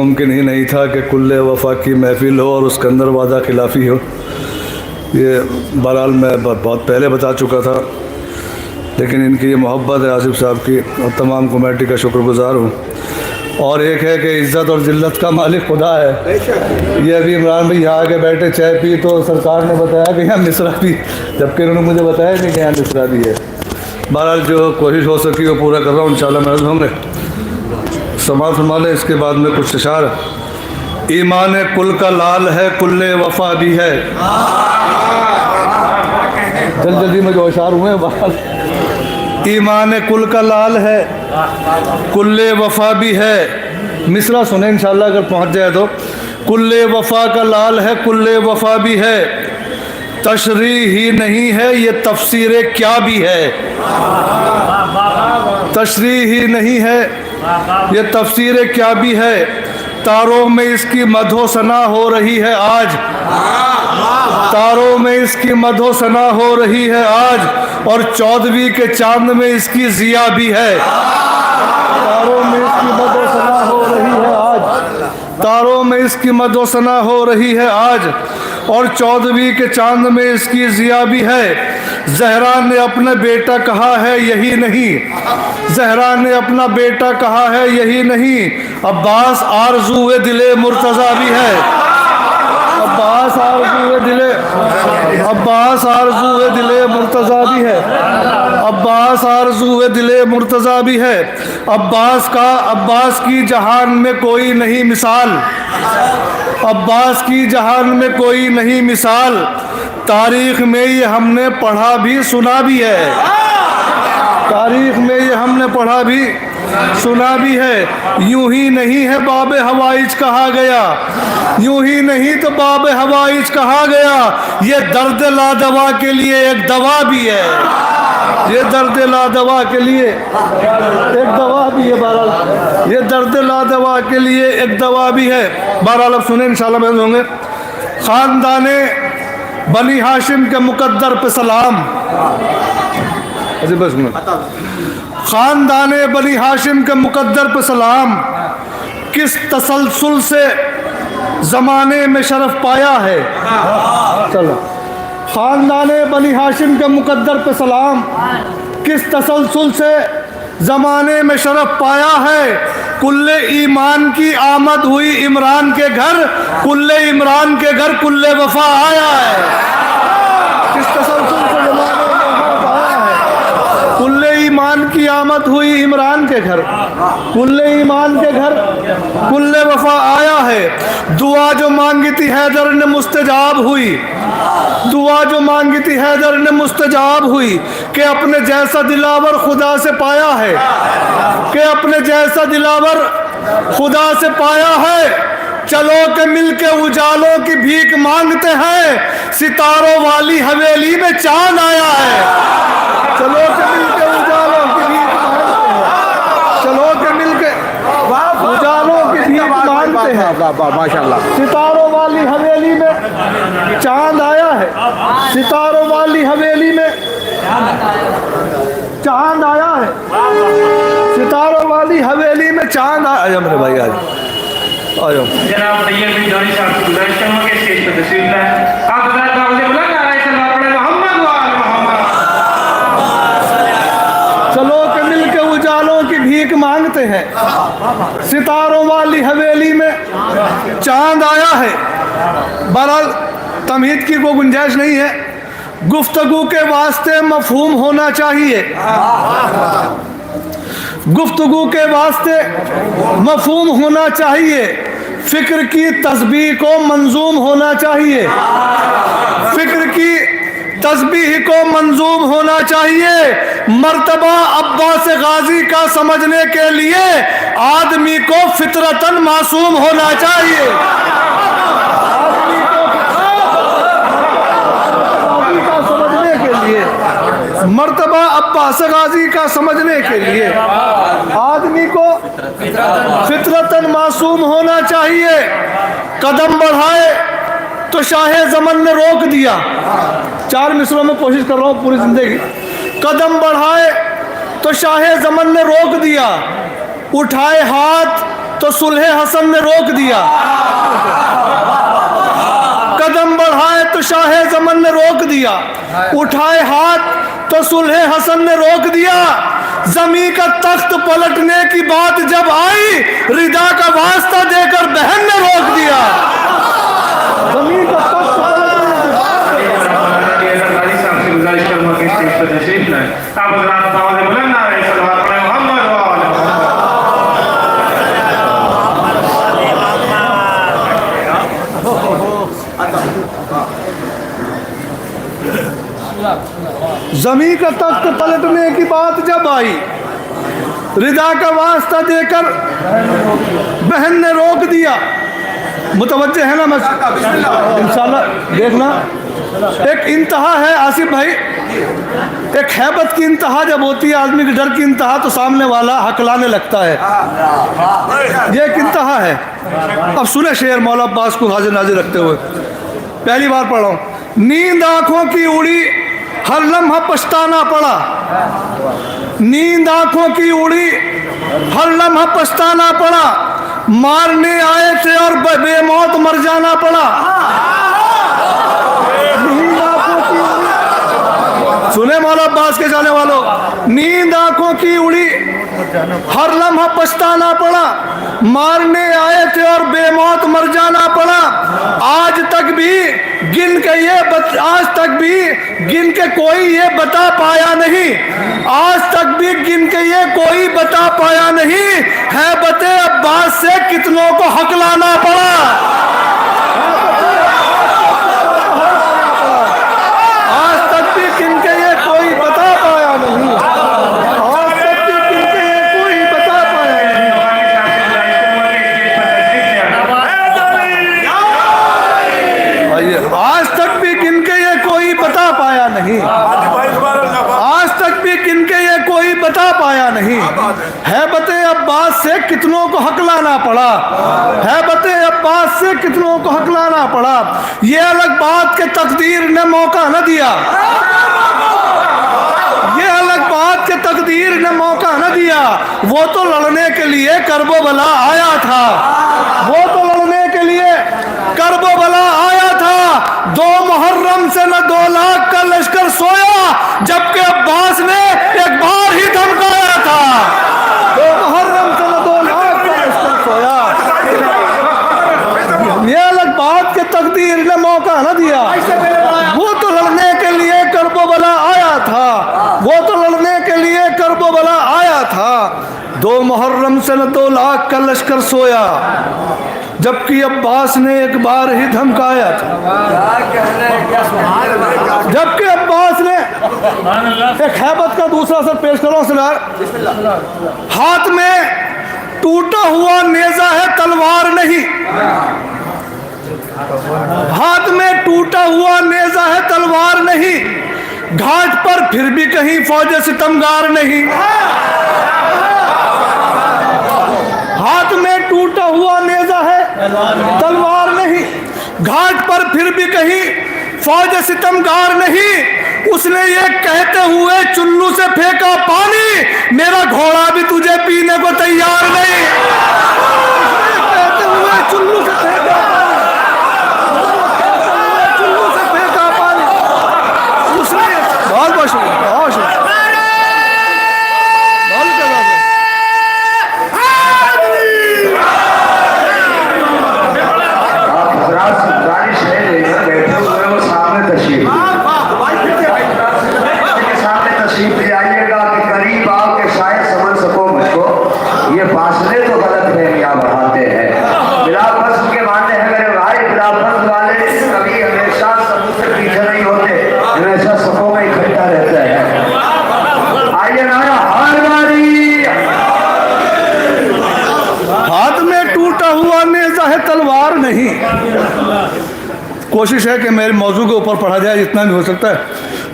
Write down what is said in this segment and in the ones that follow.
मुमकिन ही नहीं था कि कुल्ले वफा की महफिल हो और उसके अंदर वादा खिलाफ़ी हो। ये बहरहाल मैं बहुत पहले बता चुका था, लेकिन इनकी ये मोहब्बत है आसिफ साहब की और तमाम कमेटी का शुक्रगुजार हूँ। और एक है कि इज़्ज़त और ज़िल्लत का मालिक खुदा है। ये अभी इमरान भाई यहाँ आके बैठे चाय पी तो सरकार ने बताया कि यहाँ मिसरा भी, जबकि उन्होंने मुझे बताया नहीं कि यहाँ मिसरा भी है। बहरहाल जो कोशिश हो सकी वो पूरा कर रहा हूँ, इंशाल्लाह महज होंगे। समाज संभाले, इसके बाद में कुछ इशार। ईमान कुल का लाल है, कुल्ले वफा भी है। जल्दी में जो इशार हुए बात। ईमान कुल का लाल है, कुल्ले वफा भी है। मिसरा सुने इंशाल्लाह अगर पहुंच जाए तो। कुल्ले वफा का लाल है, कुल्ले वफा भी है। तशरीह ही नहीं है ये तफसीर क्या भी है। तशरीह ही नहीं है ये तफसीर क्या भी है। तारों में इसकी मधो सना हो रही है आज। तारों में इसकी मधो सना हो रही है आज, और 14वीं के चांद में इसकी जिया भी है। तारों में इसकी मधो सना हो रही है आज। तारों में इसकी मधो सना हो रही है आज, और 14वीं के चांद में इसकी जिया भी है। जहरा ने अपना बेटा कहा है यही नहीं। जहरा ने अपना बेटा कहा है यही नहीं। अब्बास आरज़ूए दिले मुर्तज़ा भी है। अब्बास आरज़ूए दिले, अब्बास आरज़ूए दिले मुर्तज़ा भी है। अब्बास आरज़ूए दिले मुर्तज़ा भी है। अब्बास की जहान में कोई नहीं मिसाल। अब्बास की जहान में कोई नहीं मिसाल। तारीख़ में ये हमने पढ़ा भी सुना भी है। तारीख़ में ये हमने पढ़ा भी सुना भी है। यूं ही नहीं है बाब हवाइज कहा गया। यूं ही नहीं तो बाब हवाइज कहा गया। ये दर्द लादवा के लिए एक दवा भी है। ये दर्द लादवा के लिए एक दवा भी है। बहरहाल ये दर्द लादवा के लिए एक दवा भी है। बहरहाल अब सुने इंशाल्लाह महसूस होंगे। ख़ानदाने बनी हाशिम के मुकद्दर पे सलाम। बस ख़ानदाने बनी हाशिम के मुकद्दर पे सलाम। किस तसलसल से ज़माने में शरफ़ पाया है। चलो, ख़ानदाने बनी हाशिम के मुकद्दर पे सलाम। किस तसलसल से ज़माने में शरफ़ पाया है। कुल्ले ईमान की आमद हुई इमरान के घर। कुल्ले इमरान के घर कुल्ले वफ़ा आया है। किस तसलसल से ज़माने में शरफ़ पाया है। कुल्ले ईमान की आमद हुई इमरान के घर। कुल्ले ईमान के घर कुल्ले वफ़ा आया है। दुआ जो मांगी थी हैदर ने मुस्तजाब हुई। दुआ जो मांगी थी हैदर ने मुस्तजाब हुई। कि अपने जैसा दिलावर खुदा से पाया है। कि अपने जैसा दिलावर खुदा से पाया है। चलो के मिलके उजालों की भीख मांगते हैं। सितारों वाली हवेली में चांद आया है। चलो के मिलके उजालों की भीख मांगते हैं। चलो के मिलके उजालों की भीख मांगते हैं। माशाल्लाह, सितारों वाली हवेली में चांद आया है। सितारों वाली हवेली में चांद आया है। सितारों वाली हवेली में चांद आया। मेरे भाई आज आ जाओ। जनाब तैयब बिन जोनी साहब गुजारिश करूंगा कि स्टेज पर तशरीफ लाएं। आप हज़रात दावत बुलंद आ रहे हैं अपने मोहम्मद व आल मोहम्मद। चलो के मिलके उजालों की भीख मांगते हैं। सितारों वाली हवेली में चांद आया है। बहरहाल तमहीद की कोई गुंजाइश नहीं है। गुफ्तगू के वास्ते मफहूम होना चाहिए। गुफ्तगू के वास्ते मफहूम होना चाहिए। फ़िक्र की तस्बीह को मंजूम होना चाहिए। फ़िक्र की तस्बीह को मंजूम होना चाहिए। मर्तबा अब्बास गाजी का समझने के लिए आदमी को फितरतन मासूम होना चाहिए। मर्तबा अब्बास गाजी का समझने के लिए आदमी को फितरतन मासूम होना चाहिए। कदम बढ़ाए तो शाहे ज़मन ने रोक दिया। 4 मिसरों में कोशिश कर रहा हूँ पूरी ज़िंदगी। कदम बढ़ाए तो शाहे ज़मन ने रोक दिया। उठाए हाथ तो सुलह हसन ने रोक दिया, कदम बढ़ाए तो शाहे जमन ने रोक दिया, उठाए हाथ तो सुलह हसन ने रोक दिया। जमी का तख्त पलटने की बात जब आई, रिदा का वास्ता देकर बहन ने रोक दिया। जमी का तख्त जमी का तख्त पलटने की बात जब आई, रिदा का वास्ता देकर बहन ने रोक दिया। मुतवज्जे है ना? मैं इंशाल्लाह देखना, एक इंतहा है आसिफ भाई, एक हैबत की इंतहा जब होती है, आदमी के डर की इंतहा, तो सामने वाला हकलाने लगता है। ये एक इंतहा है। अब सुने शेर मौला अब्बास को हाजिर नाजिर रखते हुए, पहली बार पढ़ा हूं। नींद आंखों की उड़ी, हर लम्हा पछताना पड़ा। नींद आंखों की उड़ी, हर लम्हा पछताना पड़ा। मारने आए थे और बेमौत मर जाना पड़ा। नींद आंखों की उड़ी, सुने मौला अब्बास के जाने वालों, नींद आंखों की उड़ी, हर लम्हा पछताना पड़ा। मारने आए थे और बेमौत मर जाना पड़ा। आज तक भी गिन के कोई ये बता पाया नहीं। आज तक भी गिन के ये कोई बता पाया नहीं। है बते अब्बास से कितनों को हकलाना पड़ा। आज तक भी गिन के ये कोई बता पाया नहीं। आज तक भी गिन के ये कोई बता पाया नहीं। आज तक भी गिन के ये कोई बता पाया नहीं। आज तक भी गिन के ये कोई बता पाया नहीं। हैबत अब्बास से कितनों को हकलाना पड़ा। हैबत अब्बास से कितनों को हकलाना पड़ा। ये अलग बात के तकदीर ने मौका न दिया। ये अलग बात के तकदीर ने मौका न दिया। वो तो लड़ने के लिए करबो बला आया था। वो तो लड़ने के लिए करबो बला आया था। 2 मुहर्रम से न 2 लाख का लश्कर सोया, जबकि अब्बास ने एक बार ही धमकाया था। 2 मुहर्रम से न 2 लाख का लश्कर सोया। ये अलग बात के तकदीर ने मौका न दिया। वो तो लड़ने के लिए करबो बला आया था। वो तो लड़ने के लिए करबो बला आया था। 2 मुहर्रम से न 2 लाख का लश्कर सोया, जबकि अब्बास ने एक बार ही धमकाया था। जबकि अब्बास ने एक हैबत का दूसरा असर पेश करो सरदार। हाथ में टूटा हुआ नेजा है, तलवार नहीं। हाथ में टूटा हुआ नेजा है, तलवार नहीं। घाट पर फिर भी कहीं फौज सितमगार नहीं। हाथ में टूटा हुआ नेजा है, तलवार नहीं। घाट पर फिर भी कहीं फौज सितमगार नहीं। उसने ये कहते हुए चुल्लू से फेंका पानी, मेरा घोड़ा भी तुझे पीने को तैयार नहीं। कहते हुए चुल्लू से फेंका पानी। उसने बहुत बहुत शुक्रिया, बहुत शुक्रिया। तलवार नहीं। कोशिश है कि मेरे मौजू के ऊपर पढ़ा जाए जितना भी हो सकता है।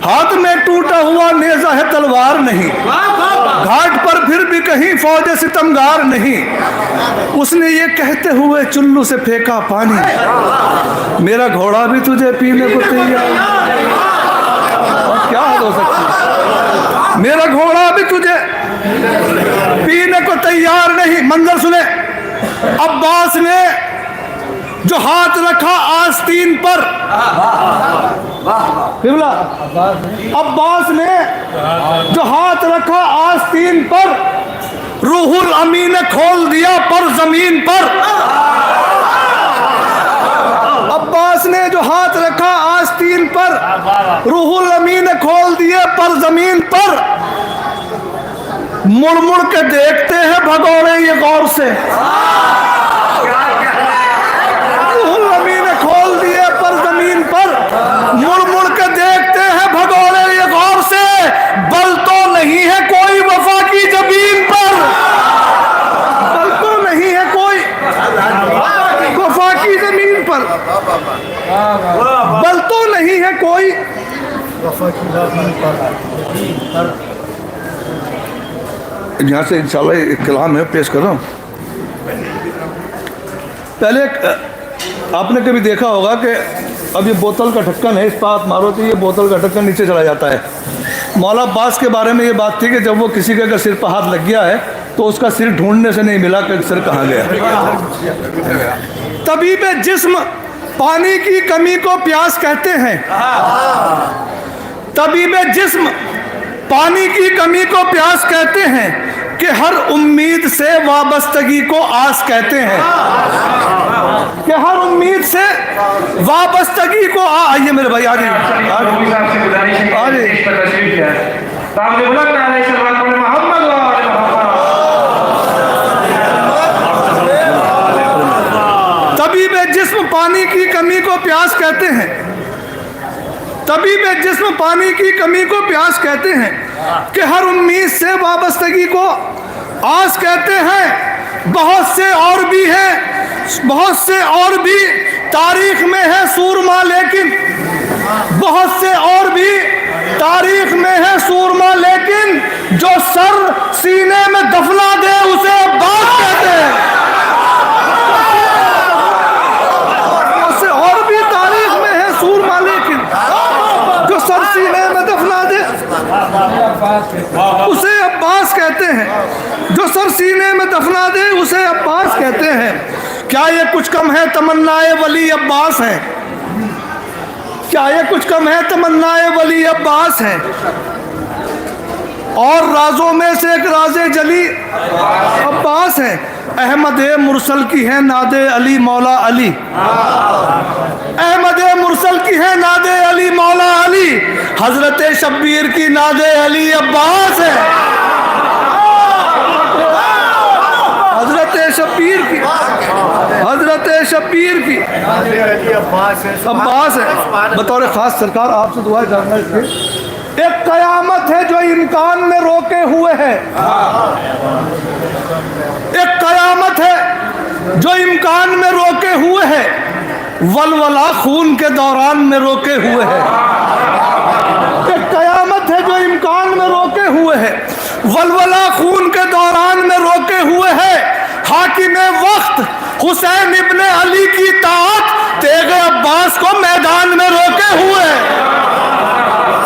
हाथ में टूटा हुआ नेजा है, तलवार नहीं। घाट पर फिर भी कहीं फौज सितमगार नहीं। उसने ये कहते हुए चुल्लू से फेंका पानी, मेरा घोड़ा भी तुझे पीने को तैयार। क्या हो सकती है? मेरा घोड़ा भी तुझे पीने को तैयार नहीं। मंजर सुने, अब्बास ने जो हाथ रखा आस्तीन पर, अब्बास ने जो हाथ रखा आस्तीन पर, रूहुल अमीन ने खोल दिया पर जमीन पर। अब्बास ने जो हाथ रखा आस्तीन पर, रूहुल अमीन ने खोल दिए पर जमीन पर। मुड़ मुड़ के देखते हैं भगोड़े ये गौर से, रूहुल अमीन ने खोल दिए पर जमीन पर। मुड़ मुड़ के देखते हैं भगोड़े ये गौर से, बल तो नहीं है कोई वफा की जमीन पर, बल तो नहीं है कोई वफा की जमीन पर, बल तो नहीं है कोई वफा की जमीन पर। यहाँ से इंशाल्लाह एक कलाम है, पेश कर रहा हूँ। पहले आपने कभी देखा होगा कि अब ये बोतल का ढक्कन है, इस पर हाथ मारो तो ये बोतल का ढक्कन नीचे चला जाता है। मौला अब्बास के बारे में ये बात थी कि जब वो किसी के अगर सिर पर हाथ लग गया है तो उसका सिर ढूंढने से नहीं मिला कि सिर कहाँ गया। तबीब जिस्म पानी की कमी को प्यास कहते हैं, तबीब जिस्म पानी की कमी को प्यास कहते हैं, कि हर उम्मीद से वाबस्तगी को आस कहते हैं, कि हर उम्मीद से वाबस्तगी को आइए मेरे भाई आ तबीब जिस्म पानी की कमी को प्यास कहते हैं, तबीब जिस्म पानी की कमी को प्यास कहते हैं, कि हर उम्मीद से वाबस्तगी को आस कहते हैं। बहुत से और भी हैं, बहुत से और भी तारीख में है सूरमा, लेकिन बहुत से और भी तारीख में है सूरमा, लेकिन जो सर सीने में दफना दे उसे अब्बास कहते हैं। बहुत से और भी तारीख में है सूरमा, लेकिन जो सर सीने में दफना दे उसे अब्बास कहते हैं, जो सर सीने में दफना दे उसे अब्बास कहते हैं। क्या ये कुछ कम है तमन्नाए वली अब्बास है, क्या ये कुछ कम है तमन्नाए वली अब्बास है। और राजों में से एक राजे जली अब्बास है, अहमद मुरसल की है नादे अली मौला अली, अहमद मुरसल की है नादे अली मौला अली, हजरत शब्बीर की नादे अली अब्बास है, हजरत शब्बीर की, हजरत शब्बीर की अब्बास है। बतौर खास सरकार आपसे दुआ जानना इसके, एक कयामत है जो इम्कान में रोके हुए है, एक कयामत है जो इम्कान में रोके हुए है, वलवला खून के दौरान में रोके हुए है। एक कयामत है जो इम्कान में रोके हुए है, वलवला खून के दौरान में रोके हुए है। हाकिम वक्त हुसैन इब्ने अली की ताक़त तेगे अब्बास को मैदान में रोके हुए है,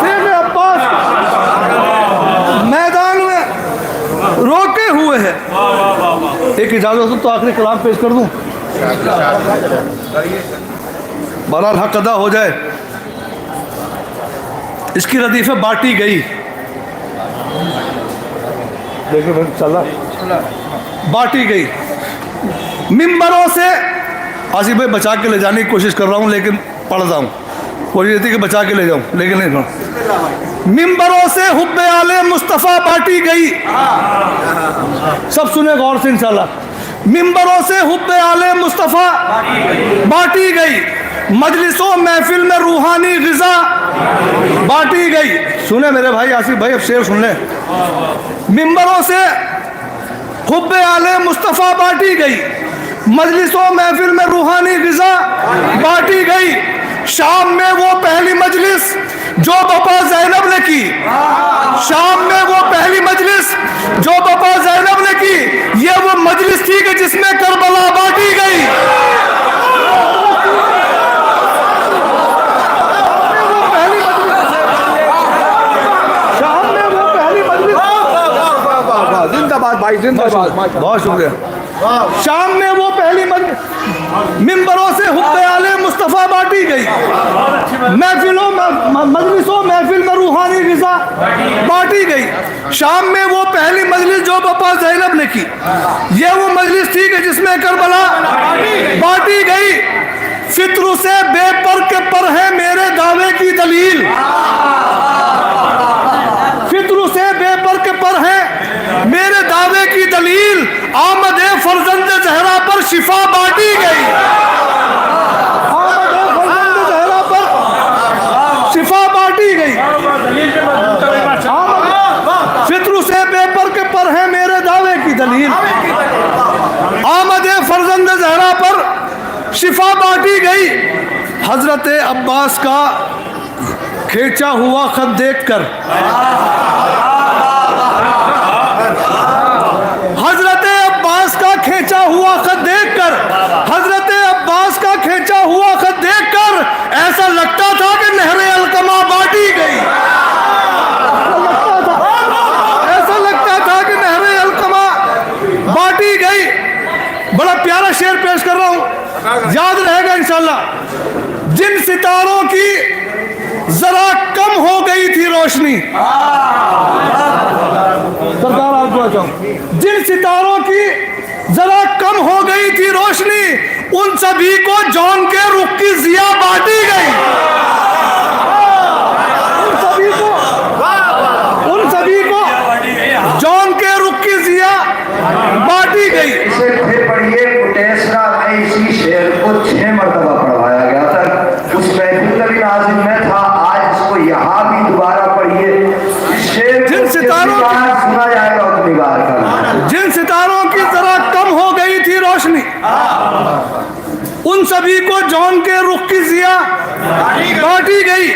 तेगे अब्बास मैदान में रोके हुए है। एक इजाजत हो तो आखिरी कलाम पेश कर दूं, बहरहाल हक अदा हो जाए। इसकी रदीफे बांटी गई, देखिए चला बांटी गई मिंबरों से। आसिफ भाई बचा के ले जाने की कोशिश कर रहा हूँ, लेकिन पढ़ रहा हूँ, कोशिश थी कि बचा के ले जाऊँ, लेकिन नहीं। मिंबरों से हुब्बे आले मुस्तफ़ा बांटी गई, सब सुने गौर से इंशाल्लाह। मिंबरों से हुब्बे आले मुस्तफ़ा बांटी गई, मजलिसों महफिल में रूहानी ग़िज़ा बांटी गई। सुने मेरे भाई आसिफ भाई, अब शेर सुन ले। मिंबरों से हुब्बे आले मुस्तफ़ा बांटी गई, मजलिसों महफिल में रूहानी ग़िज़ा बांटी गई। शाम में वो पहली मजलिस जो बपा ज़ैनब ने की, शाम में वो पहली मजलिस जो बपा ज़ैनब ने की, ये वो मजलिस थी कि जिसमें करबला बांटी गई। जिंदाबाद भाई, जिंदाबाद, बहुत शुक्रिया। शाम में वो पहली मिंबरों से हुक्के आले मुस्तफ़ा बांटी गई, महफिलों मजलिसों महफिल में रूहानी ग़िज़ा बांटी गई। शाम में वो पहली मजलिस जो बपा ज़ैनब ने की, ये वो मजलिस थी कि जिसमें करबला बांटी गई। फित्रू से बेपर के पर है मेरे दावे की दलील, फित्रू से बेपर के पर है मेरे दावे की दलील। आमदे फरजंद ज़हरा पर शिफा बांटी गई, आमदे फरजंद ज़हरा पर शिफा बांटी गई। फित्रू से बेपर के पर है मेरे दावे की दलील, आमदे फरजंद ज़हरा पर शिफा बांटी गई। हजरत अब्बास का खींचा हुआ खत देखकर, हजरत अब्बास का खींचा हुआ खत देखकर, हजरत अब्बास का खींचा हुआ खत देखकर ऐसा लगता था कि नहरे अलकमा बांटी गई, ऐसा लगता था कि नहरे अलकमा बांटी गई। बड़ा प्यारा शेर पेश कर रहा हूं, याद रहेगा इंशाल्लाह। जिन सितारों की जरा कम हो गई थी रोशनी, सरदार आपको चाहूं, जिन सितारों की जरा कम हो गई थी रोशनी, उन सभी को जौन के रुख की जिया बांटी गई, उन सभी को जौन के रुख की जिया बांटी गई। इसे फिर पढ़िए, मुटेसरा में इसी शेर को 6 मरतबा पढ़वाया गया था, उस महफिल में भी नाज़िल में था, आज इसको यहाँ भी दोबारा पढ़िए। इस शेर जिन सितारों सुना जाएगा उस निगार का, जिन सितारों की जरा कम हो गई थी रोशनी, उन सभी को जौन के रुख की जिया बांटी गई।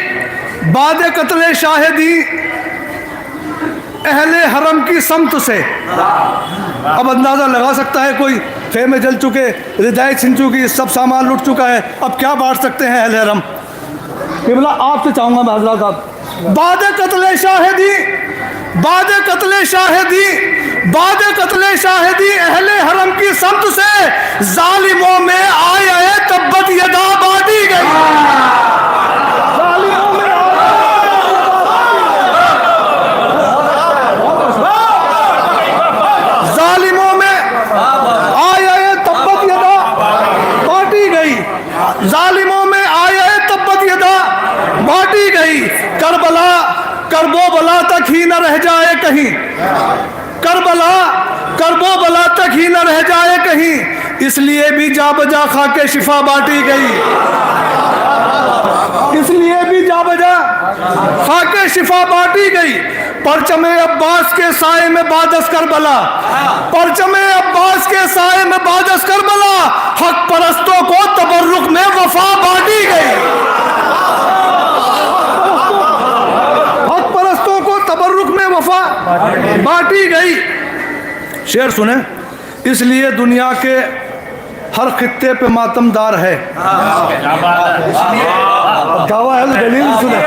बाद कत्ले शाहिदी अहले हरम की समत से, अब अंदाज़ा लगा सकता है कोई, खेमे जल चुके, रिदायत छिन चुकी, सब सामान लुट चुका है, अब क्या बांट सकते हैं अहले हरम। किबला आपसे चाहूँगा मैं हज़रात साहब, बाद कत्ले शाहिदी, बाद कत्ले शाहिदी, बाद कत्ले शाहिदी अहले हरम की समत से जालिमों में आए तब्बत यदा बांटी गई, जालिमों में जालिमों में आए तब्बत यदा बांटी गई, जालिमों में आए तब्बत यदा बांटी गई। करबला करबो बला तक ही न रह जाए कहीं, करबला करबो बला तक ही न रह जाए कहीं, इसलिए भी जा बजा खा के शिफा बांटी गई, इसलिए भी जा बजा खा के शिफा बांटी गई। परचमे अब्बास के साए में बादस करबला, परचमे अब्बास के साए में बादस करबला, हक परस्तों को तबर्रुक में वफा बांटी गई, हक परस्तों को तबर्रुक में वफा बांटी गई। शेर सुने, इसलिए दुनिया के हर खित्ते पे मातमदार है, दावा है दलील सुने,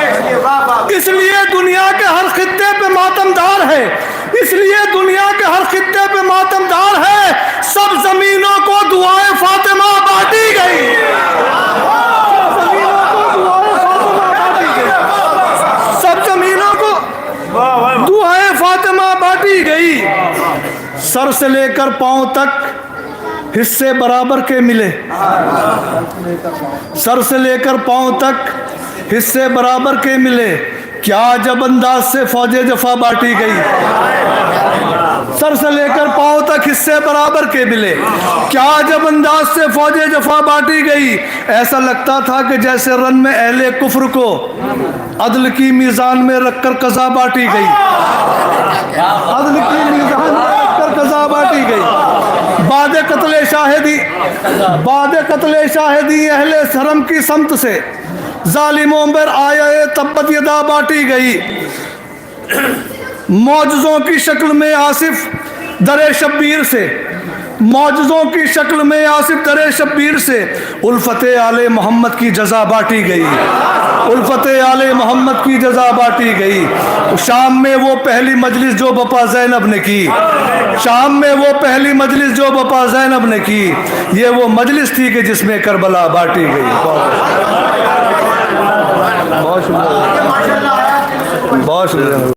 इसलिए दुनिया के हर खित्ते पे मातमदार है, इसलिए दुनिया के हर खित्ते पे मातमदार है। सब जमीनों को दुआए फातिमा बांटी गई, सब जमीनों को दुआए फातिमा बांटी गई। सर से लेकर पांव तक हिस्से बराबर के मिले, सर से लेकर पांव तक हिस्से बराबर के मिले, क्या जब अंदाज से फौजे जफा बांटी गई, सर से लेकर पांव तक हिस्से बराबर के मिले, क्या जब अंदाज से फौजे जफा बांटी गई। ऐसा लगता था कि जैसे रन में अहले कुफ्र को अदल की मीज़ान में रखकर कज़ा बांटी गई, अदल की मीज़ान में रखकर कज़ा बांटी गई। बाद कत्ले शाहिदी, बाद कत्ले शाहिदी अहले हरम की समत से जालिमों पर आए तब्बत यदा बांटी गई। मौजज़ों की शक्ल में आसिफ दरे शब्बीर से, मौजज़ों की शक्ल में आसिफ दरे शब्बीर से उल्फते आले मोहम्मद की जजा बांटी गई, उल्फते आले मोहम्मद की जजा बांटी गई। शाम में वो पहली मजलिस जो बपा ज़ैनब ने की, शाम में वो पहली मजलिस जो बपा ज़ैनब ने की, ये वो मजलिस थी कि जिसमें करबला बांटी गई। बहुत शुक्रिया, बहुत शुक्रिया।